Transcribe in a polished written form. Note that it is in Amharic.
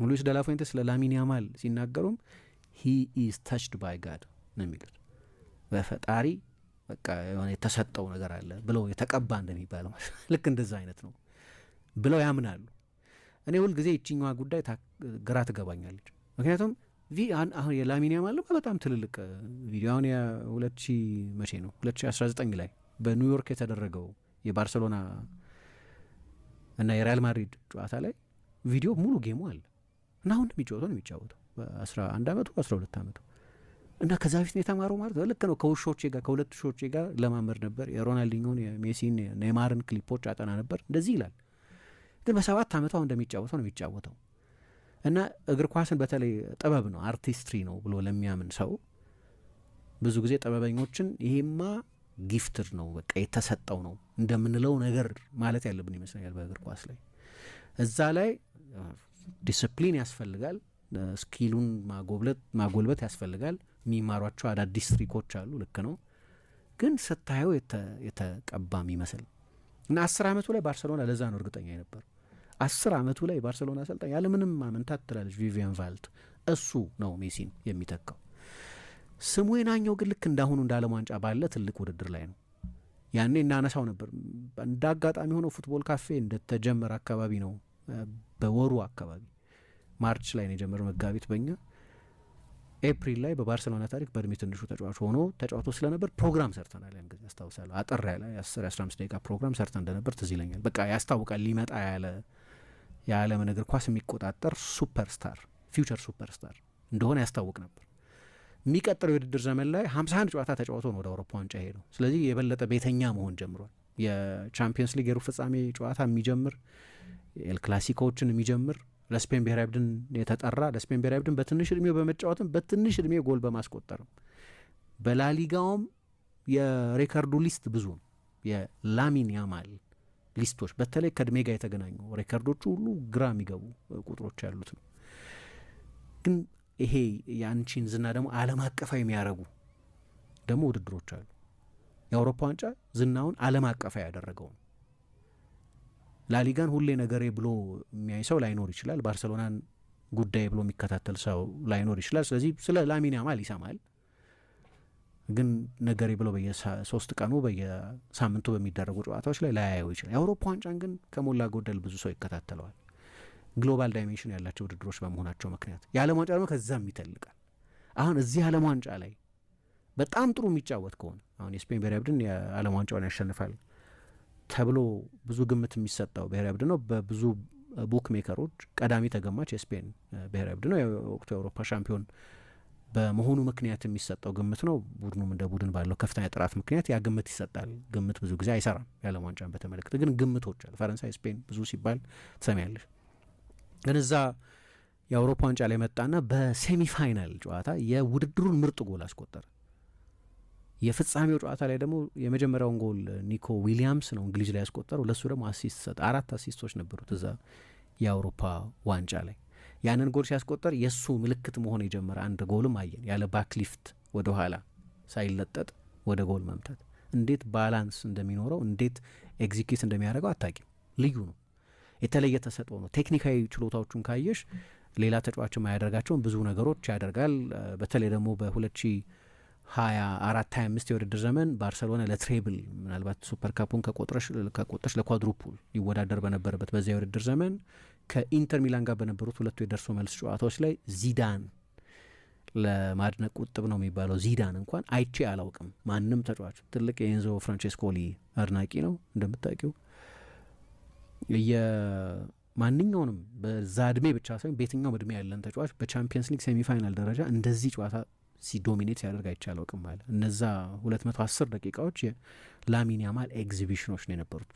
ሉዊስ ደላፉንቴ ስለ ላሚን ያማል ሲናገሩም ሂ ኢዝ ታችድ ባይ ጋድ ነው የሚሉት። በፈጣሪ በቃ የሆነ የተሰጠው ነገር አለ ብለው የተቀባ እንደሚባለው ልክ እንደዛ አይነት ነው ብለው ያምናሉ። እኔ ሁልጊዜ ይችኛዋ ጉዳይ ግራ ትገባኛለች። ምክንያቱም አሁን የላሚን ያማል በጣም ትልልቅ ቪዲዮ አሁን የ2000 መቼ ነው 2019 ላይ በኒውዮርክ የተደረገው የባርሰሎና እና የሪያል ማድሪድ ጨዋታ ላይ ቪዲዮ ሙሉ ጌሙ አለ እና አሁን የሚጫወተው በ11 ዓመቱ 12 ዓመቱ እና ከዛ በፊት ነው የተማረው ማለት ነው። ልክ ነው። ከውሾቼ ጋር ከሁለት ውሾቼ ጋር ለማመድ ነበር። የሮናልዲኞን የሜሲን ኔይማርን ክሊፖች አጠና ነበር እንደዚህ ይላል። ግን በ7 ዓመቱ አሁን እንደሚጫወተው ነው የሚጫወተው። እና እግር ኳስን በተለይ ጥበብ ነው አርቲስትሪ ነው ብሎ ለሚያምን ሰው ብዙ ጊዜ ጥበበኞችን ይሄማ ጊፍትድ ነው በቃ የተሰጠው ነው እንደምንለው ነገር ማለት ያለብን ይመስለኛል። በእግር ኳስ ላይ እዛ ላይ ዲስፕሊን ያስፈልጋል፣ ስኪሉን ማጎልበት ያስፈልጋል፣ የሚማሯቸው አዳዲስ ትሪኮች አሉ። ልክ ነው። ግን ስታየው የተቀባም ይመስል እና 10 ዓመቱ ላይ ባርሰሎና ለዛ ነው እርግጠኛ የነበረው። 10 ዓመቱ ላይ ባርሰሎና አሰልጣኝ ያለምንም ማመንታት ትላለች ቪቪያን ቫልት እሱ ነው ሜሲን የሚተካው። ስሙ የናኘው ግን ልክ እንዳሁኑ እንደ ዓለም ዋንጫ ባለ ትልቅ ውድድር ላይ ነው። ያኔ እናነሳው ነበር። እንደ አጋጣሚ ሆነው ፉትቦል ካፌ እንደተጀመረ አካባቢ ነው፣ በወሩ አካባቢ ማርች ላይ ነው የጀመረው፣ መጋቢት በእኛ ኤፕሪል ላይ በባርሰሎና ታሪክ በእድሜ ትንሹ ተጫዋች ሆኖ ተጫዋቶ ስለነበር ፕሮግራም ሰርተናል። ያን ጊዜ አስታውሳለሁ። አጠር ያለ 10-15 ደቂቃ ፕሮግራም ሰርተን እንደነበር ትዝ ይለኛል። በቃ ያስታውቃል። ሊመጣ ያለ የዓለምን እግር ኳስ የሚቆጣጠር ሱፐርስታር ፊውቸር ሱፐርስታር እንደሆነ ያስታውቅ ነበር። የሚቀጥለው የውድድር ዘመን ላይ 51 ጨዋታ ተጫዋቶ ነው ወደ አውሮፓ ዋንጫ ሄደው። ስለዚህ የበለጠ ቤተኛ መሆን ጀምሯል። የቻምፒየንስ ሊግ የሩብ ፍጻሜ ጨዋታ የሚጀምር ኤል ክላሲኮዎችን የሚጀምር ለስፔን ብሔራዊ ቡድን የተጠራ ለስፔን ብሔራዊ ቡድን በትንሽ እድሜው በመጫወትም በትንሽ እድሜው ጎል በማስቆጠርም በላሊጋውም የሬከርዱ ሊስት ብዙ ነው። የላሚን ያማል ሊስቶች በተለይ ከእድሜ ጋር የተገናኙ ሬከርዶቹ ሁሉ ግራ የሚገቡ ቁጥሮች ያሉት ነው። ግን ይሄ የአንቺን ዝና ደግሞ ዓለም አቀፋዊ የሚያደርጉ ደግሞ ውድድሮች አሉ። የአውሮፓ ዋንጫ ዝናውን ዓለም አቀፋዊ ያደረገው ነው። ላሊጋን ሁሌ ነገሬ ብሎ የሚያይ ሰው ላይኖር ይችላል። ባርሰሎናን ጉዳይ ብሎ የሚከታተል ሰው ላይኖር ይችላል። ስለዚህ ስለ ላሚን ያማል ይሰማል፣ ግን ነገሬ ብሎ በየ3 ቀኑ በየሳምንቱ በሚደረጉ ጨዋታዎች ላይ ላያየው ይችላል። የአውሮፓ ዋንጫን ግን ከሞላ ጎደል ብዙ ሰው ይከታተለዋል። ግሎባል ዳይሜንሽን ያላቸው ውድድሮች በመሆናቸው ምክንያት የዓለም ዋንጫ ደግሞ ከዛም ይተልቃል። አሁን እዚህ ዓለም ዋንጫ ላይ በጣም ጥሩ የሚጫወት ከሆነ አሁን የስፔን ብሔራዊ ቡድን የዓለም ዋንጫውን ያሸንፋል ተብሎ ብዙ ግምት የሚሰጠው ብሔራዊ ቡድን ነው። በብዙ ቡክ ሜከሮች ቀዳሚ ተገማች የስፔን ብሔራዊ ቡድን ነው። የወቅቱ የአውሮፓ ሻምፒዮን በመሆኑ ምክንያት የሚሰጠው ግምት ነው። ቡድኑም እንደ ቡድን ባለው ከፍተኛ ጥራት ምክንያት ያ ግምት ይሰጣል። ግምት ብዙ ጊዜ አይሰራም። የዓለም ዋንጫን በተመለከተ ግን ግምቶች አሉ። ፈረንሳይ፣ ስፔን ብዙ ሲባል ትሰሚያለሽ። ግን እዛ የአውሮፓ ዋንጫ ላይ መጣና በሴሚፋይናል ጨዋታ የውድድሩን ምርጥ ጎል አስቆጠረ። የፍጻሜው ጨዋታ ላይ ደግሞ የመጀመሪያውን ጎል ኒኮ ዊሊያምስ ነው እንግሊዝ ላይ ያስቆጠረው። ለሱ ደግሞ አሲስት ሰጠ። 4 አሲስቶች ነበሩት እዛ የአውሮፓ ዋንጫ ላይ። ያንን ጎል ሲያስቆጠር የእሱ ምልክት መሆን የጀመረ አንድ ጎልም አየን። ያለ ባክሊፍት ወደ ኋላ ሳይለጠጥ ወደ ጎል መምታት እንዴት ባላንስ እንደሚኖረው እንዴት ኤግዚኪዩት እንደሚያደርገው አታቂም። ልዩ ነው። የተለየ ተሰጥኦ ነው። ቴክኒካዊ ችሎታዎቹን ካየሽ ሌላ ተጫዋች የማያደርጋቸውን ብዙ ነገሮች ያደርጋል። በተለይ ደግሞ በ2024-25 የውድድር ዘመን ባርሰሎና ለትሬብል ምናልባት ሱፐር ካፑን ከቆጥረሽ ለኳድሩፑል ሊወዳደር በነበረበት በዚያ የውድድር ዘመን ከኢንተር ሚላን ጋር በነበሩት ሁለቱ የደርሶ መልስ ጨዋታዎች ላይ ዚዳን ለማድነቅ ቁጥብ ነው የሚባለው ዚዳን እንኳን አይቼ አላውቅም። ማንም ተጫዋች ትልቅ የኤንዞ ፍራንቼስኮሊ አድናቂ ነው እንደምታውቂው። የማንኛውንም በዛ እድሜ ብቻ ሳይሆን በየትኛውም እድሜ ያለን ተጫዋች በቻምፒየንስ ሊግ ሴሚፋይናል ደረጃ እንደዚህ ጨዋታ ሲዶሚኔት ሲያደርግ አይቼ አላውቅም አለ። እነዛ 210 ደቂቃዎች የላሚን ያማል ኤግዚቢሽኖች ነው የነበሩት።